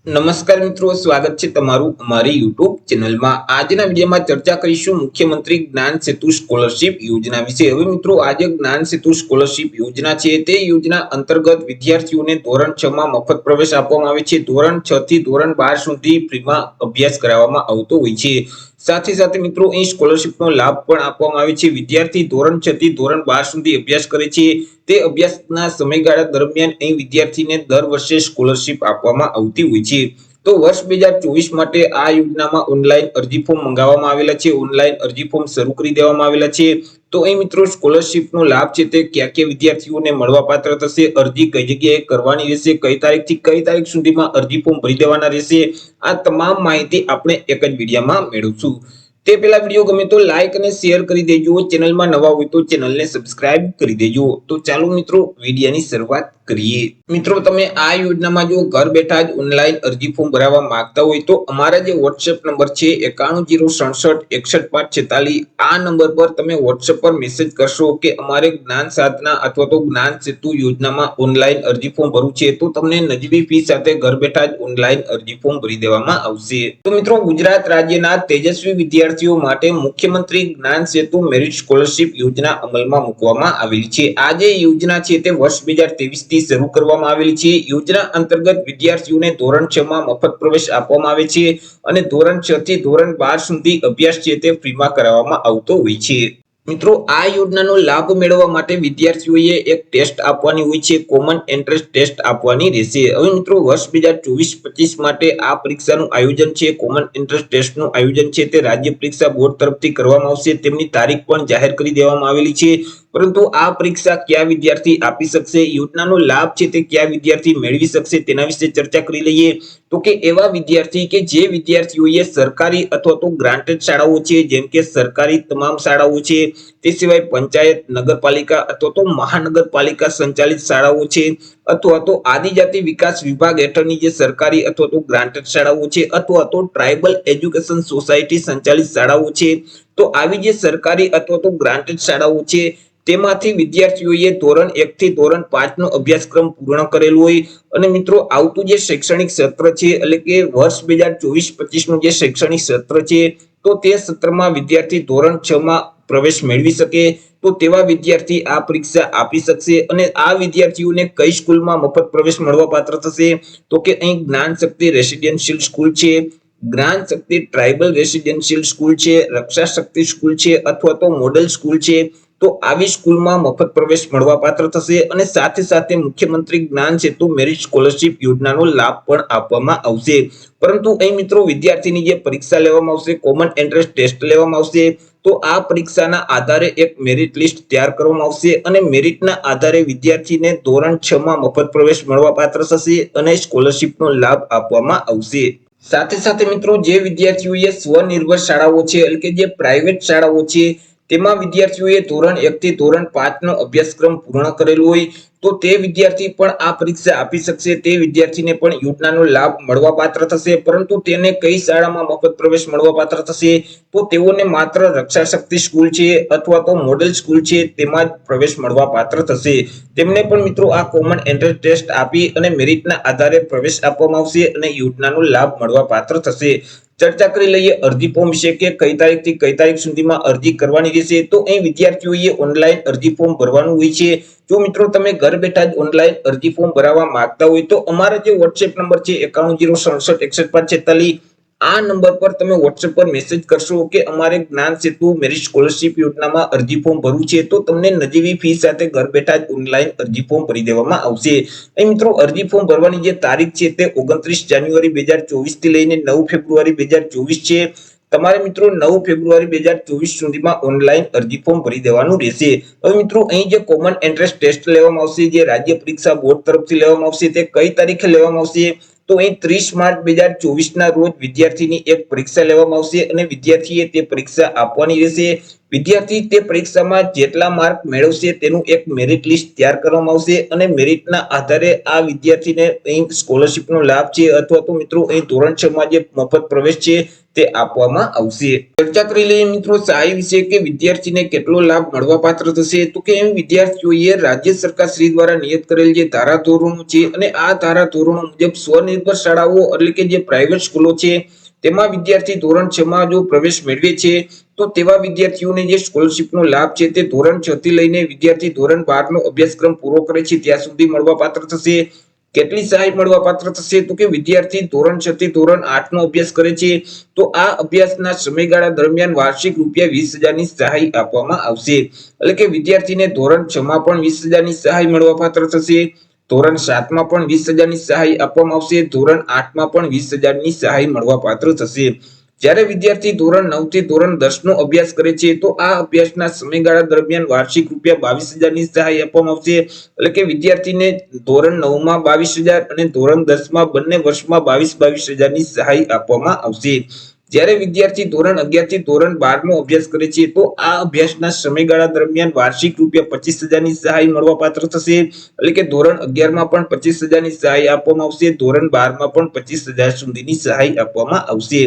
નમસ્કાર મિત્રો, સ્વાગત છે તમારું અમારી યુટ્યુબ ચેનલમાં। આજના વિડીયોમાં ચર્ચા કરીશું મુખ્યમંત્રી જ્ઞાન સેતુ સ્કોલરશિપ યોજના વિશે। હવે મિત્રો, આજે જ્ઞાન સેતુ સ્કોલરશિપ યોજના છે તે યોજના અંતર્ગત વિદ્યાર્થીઓને ધોરણ 6 માં મફત પ્રવેશ આપવામાં આવે છે। ધોરણ 6 થી ધોરણ 12 સુધી ફ્રીમાં અભ્યાસ કરાવવામાં આવતો હોય છે। સાથે સાથે મિત્રો, અહીં સ્કોલરશિપનો લાભ પણ આપવામાં આવે છે। વિદ્યાર્થી ધોરણ 6 થી ધોરણ 12 સુધી અભ્યાસ કરે છે તે અભ્યાસના સમયગાળા દરમિયાન અહીં વિદ્યાર્થીને દર વર્ષે સ્કોલરશિપ આપવામાં આવતી હોય છે। તો વર્ષ 2024 માટે આ યોજનામાં ઓનલાઈન અરજી ફોર્મ મંગાવવામાં આવેલા છે। ઓનલાઈન અરજી ફોર્મ શરૂ કરી દેવામાં આવેલા છે। તો અહીં મિત્રો, સ્કોલરશિપનો લાભ છે તે ક્યાં ક્યાં વિદ્યાર્થીઓને મળવાપાત્ર થશે, અરજી કઈ જગ્યાએ કરવાની રહેશે, કઈ તારીખથી કઈ તારીખ સુધીમાં અરજી ફોર્મ ભરી દેવાના રહેશે, આ તમામ માહિતી આપણે એક જ વિડીયોમાં મેળવશું। તે પહેલા વિડીયો ગમે તો લાઈક અને શેર કરી દેજો। ચેનલમાં નવા હોય તો ચેનલને સબસ્ક્રાઇબ કરી દેજો। તો ચાલો મિત્રો, વિડીયોની શરૂઆત કરીએ। મિત્રો, તમે આ યોજનામાં જો ઘર બેઠા જ ઓનલાઈન અરજી ફોર્મ ભરાવવા માંગતા હોય તો અમારા જે WhatsApp નંબર છે 9106616546, આ નંબર પર તમે WhatsApp પર મેસેજ કરશો કે અમારે જ્ઞાન સાધના અથવા તો જ્ઞાન સેતુ યોજનામાં ઓનલાઈન અરજી ફોર્મ ભરવું છે, તો તમને નજીવી ફી સાથે ઘર બેઠા જ ઓનલાઈન અરજી ફોર્મ ભરી દેવામાં આવશે। તો મિત્રો, ગુજરાત રાજ્યના તેજસ્વી વિદ્યાર્થીઓ માટે મુખ્યમંત્રી જ્ઞાન સેતુ મેરિટ સ્કોલરશિપ યોજના અમલમાં મૂકવામાં આવેલી છે। આ જે યોજના છે તે વર્ષ 2023 થી શરૂ કરવામાં આવેલી છે। યોજના અંતર્ગત વિદ્યાર્થીઓને ધોરણ 6 માં મફત પ્રવેશ આપવામાં આવે છે અને ધોરણ 6 થી ધોરણ 12 સુધી અભ્યાસ છે તે ફ્રીમાં કરાવવામાં આવતો હોય છે। મિત્રો, આ યોજનાનો લાભ મેળવવા માટે વિદ્યાર્થીઓએ એક ટેસ્ટ આપવાની હોય છે, કોમન એન્ટ્રન્સ ટેસ્ટ આપવાની રહેશે। હવે મિત્રો, વર્ષ 2024-25 માટે આ પરીક્ષાનું આયોજન છે, કોમન એન્ટ્રન્સ ટેસ્ટનું આયોજન છે તે રાજ્ય પરીક્ષા બોર્ડ તરફથી કરવામાં આવશે। તેમની તારીખ પણ જાહેર કરી દેવામાં આવેલી છે। પરંતુ આ પરીક્ષા કયા વિદ્યાર્થી આપી શકશે, યોજનાનો લાભ છે તે કયા વિદ્યાર્થી મેળવી શકશે, તેના વિશે ચર્ચા કરી લઈએ। તો કે એવા વિદ્યાર્થી કે જે વિદ્યાર્થીઓએ સરકારી અથવા તો ગ્રાન્ટેડ શાળાઓ છે, જેમ કે સરકારી તમામ શાળાઓ છે, તે સિવાય પંચાયત, નગરપાલિકા અથવા તો મહાનગરપાલિકા સંચાલિત શાળાઓ છે, અથવા તો આદિજાતિ વિકાસ વિભાગ હેઠળની જે સરકારી અથવા તો ગ્રાન્ટેડ શાળાઓ છે, અથવા તો ટ્રાઇબલ એજ્યુકેશન સોસાયટી સંચાલિત શાળાઓ છે, તો આવી જે સરકારી અથવા તો ગ્રાન્ટેડ શાળાઓ છે તેમાંથી વિદ્યાર્થીઓએ ધોરણ 1 થી ધોરણ 5 નો અભ્યાસક્રમ પૂર્ણ કરેલો હોય અને મિત્રો, આવતું જે શૈક્ષણિક સત્ર છે એટલે કે વર્ષ 2024-25 નું જે શૈક્ષણિક સત્ર છે, તો તે સત્રમાં વિદ્યાર્થી ધોરણ 6 માં પ્રવેશ મેળવી શકે તો તેવા વિદ્યાર્થી આ પરીક્ષા આપી શકશે। અને આ વિદ્યાર્થીઓને કઈ સ્કૂલમાં મફત પ્રવેશ મળવાપાત્ર થશે, તો કે અહીં જ્ઞાન શક્તિ રેસિડેન્શિયલ સ્કૂલ છે, જ્ઞાન શક્તિ ટ્રાઇબલ રેસિડેન્શિયલ સ્કૂલ છે, રક્ષા શક્તિ સ્કૂલ છે અથવા તો મોડલ સ્કૂલ છે, તો આવી સ્કૂલમાં મફત પ્રવેશ મળવાપાત્ર થશે। અને સાથે સાથે મુખ્યમંત્રી જ્ઞાન સેતુ મેરિટ સ્કોલરશિપ યોજનાનો લાભ પણ આપવામાં આવશે। પરંતુ અહીં મિત્રો, વિદ્યાર્થીની જે પરીક્ષા લેવામાં આવશે, કોમન એન્ટ્રન્સ ટેસ્ટ લેવામાં આવશે, તો આ પરીક્ષાના આધારે એક મેરિટ લિસ્ટ તૈયાર કરવામાં આવશે અને મેરિટના આધારે વિદ્યાર્થીને ધોરણ 6 માં મફત પ્રવેશ મળવાપાત્ર થશે અને સ્કોલરશિપનો લાભ આપવામાં આવશે। સાથે સાથે મિત્રો, જે વિદ્યાર્થીઓએ સ્વનિર્ભર શાળાઓ છે એટલે કે જે પ્રાઇવેટ શાળાઓ છે, તેમાં વિદ્યાર્થીઓએ ધોરણ 1 થી ધોરણ 5 નો અભ્યાસક્રમ પૂર્ણ કરેલો હોય તો તે વિદ્યાર્થી પણ આ પરીક્ષા આપી શકશે। તે વિદ્યાર્થીને પણ યોજનાનો લાભ મળવાપાત્ર થશે। પરંતુ તેને કઈ શાળામાં મફત પ્રવેશ મળવાપાત્ર થશે, તો તેઓને માત્ર રક્ષા શક્તિ સ્કૂલ છે અથવા તો મોડેલ સ્કૂલ છે તેમાં જ પ્રવેશ મળવાપાત્ર થશે। તેમને પણ મિત્રો આ કોમન એન્ટ્રન્સ ટેસ્ટ આપી અને મેરિટના આધારે પ્રવેશ આપવામાં આવશે અને યોજનાનો લાભ મળવાપાત્ર થશે। ચર્ચા કરી લઈએ અરજી ફોર્મ વિશે કે કઈ તારીખથી કઈ તારીખ સુધીમાં અરજી કરવાની રહેશે। તો અહીં વિદ્યાર્થીઓએ ઓનલાઈન અરજી ફોર્મ ભરવાનું હોય છે। જો મિત્રો, તમે ઘર બેઠા જ ઓનલાઈન અરજી ફોર્મ ભરવા માંગતા હોય તો અમારા જે WhatsApp નંબર છે 9106616546, આ નંબર પર તમે WhatsApp પર મેસેજ કરશો કે અમારે જ્ઞાન સેતુ મેરિટ સ્કોલરશિપ યોજનામાં અરજી ફોર્મ ભરવું છે, તો તમને નજીવી ફી સાથે ઘર બેઠા જ ઓનલાઈન અરજી ફોર્મ ભરી દેવામાં આવશે। અહીં મિત્રો, અરજી ફોર્મ ભરવાની જે તારીખ છે તે 29 જાન્યુઆરી 2024 થી લઈને 9 ફેબ્રુઆરી 2024 છે। તમારે મિત્રો 9 ફેબ્રુઆરી 2024 સુધીમાં ઓનલાઈન અરજી ફોર્મ ભરી દેવાનું રહેશે। હવે મિત્રો, અહીં જે કોમન એન્ટ્રન્સ ટેસ્ટ લેવામાં આવશે, જે રાજ્ય પરીક્ષા બોર્ડ તરફથી લેવામાં આવશે, તે કઈ તારીખે લેવામાં આવશે, તો અહીં 30 માર્ચ 2024 ના રોજ વિદ્યાર્થીની એક પરીક્ષા લેવામાં આવશે અને વિદ્યાર્થીએ તે પરીક્ષા આપવાની રહેશે। વિદ્યાર્થી તે પરીક્ષામાં જેટલા માર્ક મેળવશે તેનું એક મેરિટ લિસ્ટ તૈયાર કરવામાં આવશે અને મેરિટના આધારે આ વિદ્યાર્થીને અહીં સ્કોલરશિપનો લાભ છે અથવા તો મિત્રો અહીં ધોરણ 6 માં જે મફત પ્રવેશ છે તે આપવામાં આવશે। ચર્ચા કરી લઈએ મિત્રો સહાય વિશે કે વિદ્યાર્થીને કેટલો લાભ મળવાપાત્ર થશે। તો કે વિદ્યાર્થીઓએ રાજ્ય સરકાર શ્રી દ્વારા નિયત કરેલ જે ધારાધોરણો છે અને આ ધારાધોરણો મુજબ સ્વનિર્ભર શાળાઓ એટલે કે જે પ્રાઇવેટ સ્કૂલો છે તેમાં વિદ્યાર્થી ધોરણ 6 માં જો પ્રવેશ મેળવે છે તો તેવા વિદ્યાર્થીઓને જે સ્કોલરશિપનો લાભ છે તે ધોરણ 6 થી લઈને વિદ્યાર્થી ધોરણ 12 નો અભ્યાસક્રમ પૂરો કરે છે ત્યાં સુધી મળવાપાત્ર થશે। કેટલી સહાય મળવાપાત્ર થશે તો કે વિદ્યાર્થી ધોરણ 6 થી ધોરણ 8 નો અભ્યાસ કરે છે તો આ અભ્યાસના સમયગાળા દરમિયાન વાર્ષિક રૂપિયા 20,000 ની સહાય આપવામાં આવશે। એટલે કે વિદ્યાર્થીને ધોરણ 6 માં પણ 20,000 ની સહાય મળવાપાત્ર થશે, ધોરણ 7 માં પણ 20,000 ની સહાય આપવામાં આવશે, ધોરણ 8 માં પણ 20,000 ની સહાય મળવાપાત્ર થશે। જ્યારે વિદ્યાર્થી ધોરણ 9 થી ધોરણ 10 નો અભ્યાસ કરે છે તો આ અભ્યાસના સમયગાળા દરમિયાન વાર્ષિક રૂપિયા 22,000 ની સહાય આપવામાં આવશે। એટલે કે વિદ્યાર્થીને ધોરણ 9 માં 22,000 અને ધોરણ 10 માં બંને વર્ષમાં 22,000 ની સહાય આપવામાં આવશે। જ્યારે વિદ્યાર્થી ધોરણ 11 થી ધોરણ 12 નો અભ્યાસ કરે છે તો આ અભ્યાસના સમયગાળા દરમિયાન વાર્ષિક રૂપિયા 25,000 ની સહાય મળવાપાત્ર થશે। એટલે કે ધોરણ 11 માં પણ 25,000 ની સહાય આપવામાં આવશે, ધોરણ 12 માં પણ 25,000 સુધીની સહાય આપવામાં આવશે।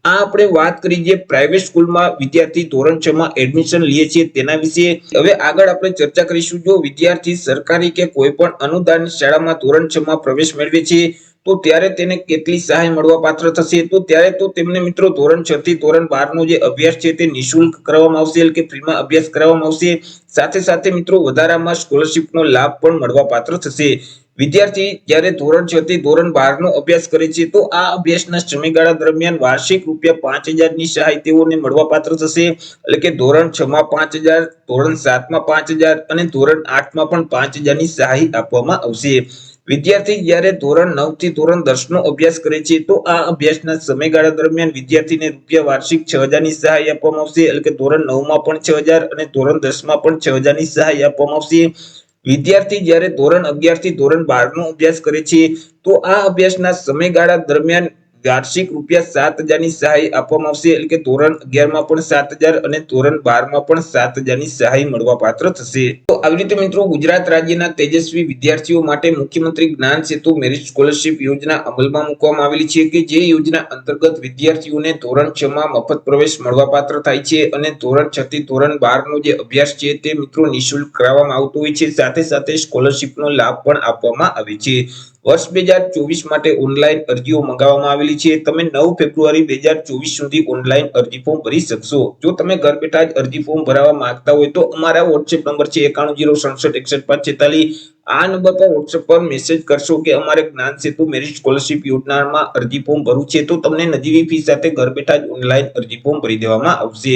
આ આપણે વાત કરી જે પ્રાઇવેટ સ્કૂલમાં વિદ્યાર્થી ધોરણ 6 માં એડમિશન લે છે તેના વિશે। હવે આગળ આપણે ચર્ચા કરીશું જો વિદ્યાર્થી સરકારી કે કોઈ પણ અનુદાનિત શાળામાં ધોરણ 6 માં પ્રવેશ મેળવે છે તો ત્યારે તેને કેટલી સહાય મળવાપાત્ર થશે। તો ત્યારે તો તેમને મિત્રો ધોરણ 6 થી ધોરણ 12 નો જે અભ્યાસ છે તે નિઃશુલ્ક કરવામાં આવશે એટલે કે ફ્રીમાં અભ્યાસ કરાવવામાં આવશે। સાથે સાથે મિત્રો વધારામાં સ્કોલરશિપનો લાભ પણ મળવાપાત્ર થશે। વિદ્યાર્થી જ્યારે ધોરણ 6 થી ધોરણ 12 નો અભ્યાસ કરે છે તો આ અભ્યાસના સમયગાળા દરમિયાન વાર્ષિક રૂપિયા 5,000 ની સહાય તેઓને મળવાપાત્ર થશે। એટલે કે ધોરણ 6 માં 5,000, ધોરણ 7 માં 5,000 અને ધોરણ 8 માં પણ 5,000 ની સહાય આપવામાં આવશે। વિદ્યાર્થી જ્યારે ધોરણ 9 થી ધોરણ 10 નો અભ્યાસ કરે છે તો આ અભ્યાસના સમયગાળા દરમિયાન વિદ્યાર્થીને રૂપિયા વાર્ષિક 6,000 ની સહાય આપવામાં આવશે। એટલે કે ધોરણ 9 માં પણ 6,000 અને ધોરણ 10 માં પણ 6,000 ની સહાય આપવામાં આવશે। વિદ્યાર્થી જ્યારે ધોરણ 11 થી ધોરણ 12 નો અભ્યાસ કરે છે તો આ અભ્યાસના સમયગાળા દરમિયાન વાર્ષિક રૂપિયા 7,000 ની સહાય આપવામાં આવશે। એટલે કે ધોરણ 11 માં પણ 7,000 અને ધોરણ 12 માં પણ 7,000 ની સહાય મળવાપાત્ર થશે। તો આવી રીતે મિત્રો ગુજરાત રાજ્યના તેજસ્વી વિદ્યાર્થીઓ માટે મુખ્યમંત્રી જ્ઞાન સેતુ મેરિટ સ્કોલરશિપ યોજના અમલમાં મૂકવામાં આવેલી છે કે જે યોજના અંતર્ગત વિદ્યાર્થીઓને ધોરણ 6 માં મફત પ્રવેશ મળવાપાત્ર થાય છે અને ધોરણ 6 થી ધોરણ 12 નો જે અભ્યાસ છે તે મિત્રો નિઃશુલ્ક કરાવવામાં આવતો હોય છે। સાથે સાથે સ્કોલરશિપનો લાભ પણ આપવામાં આવે છે। વર્ષ 2024 માટે ઓનલાઈન અરજીઓ મંગાવવામાં આવેલી છે। તમે 9 ફેબ્રુઆરી 2024 સુધી ઓનલાઈન અરજી ફોર્મ ભરી શકશો। જો તમે ઘર બેઠા જ અરજી ફોર્મ ભરવા માંગતા હોય તો અમારા WhatsApp નંબર છે 9106676146। આ નંબર પર WhatsApp પર મેસેજ કરશો કે અમારે જ્ઞાન સેતુ મેરિટ સ્કોલરશિપ યોજનામાં અરજી ફોર્મ ભરવું છે તો તમને નજીવી ફી સાથે ઘર બેઠા જ ઓનલાઈન અરજી ફોર્મ ભરી દેવામાં આવશે।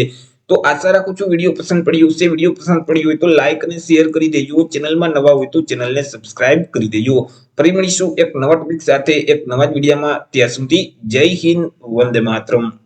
તો આશા રાખું છું વિડીયો પસંદ પડ્યો હશે। વિડીયો પસંદ પડ્યો હોય તો લાઈક અને શેર કરી દેજો। ચેનલમાં નવા હોય તો ચેનલને સબસ્ક્રાઇબ કરી દેજો। ફરી મળીશું એક નવા ટોપિક સાથે એક નવા જ વિડીયોમાં। ત્યાં સુધી જય હિન્દ, વંદે માતરમ।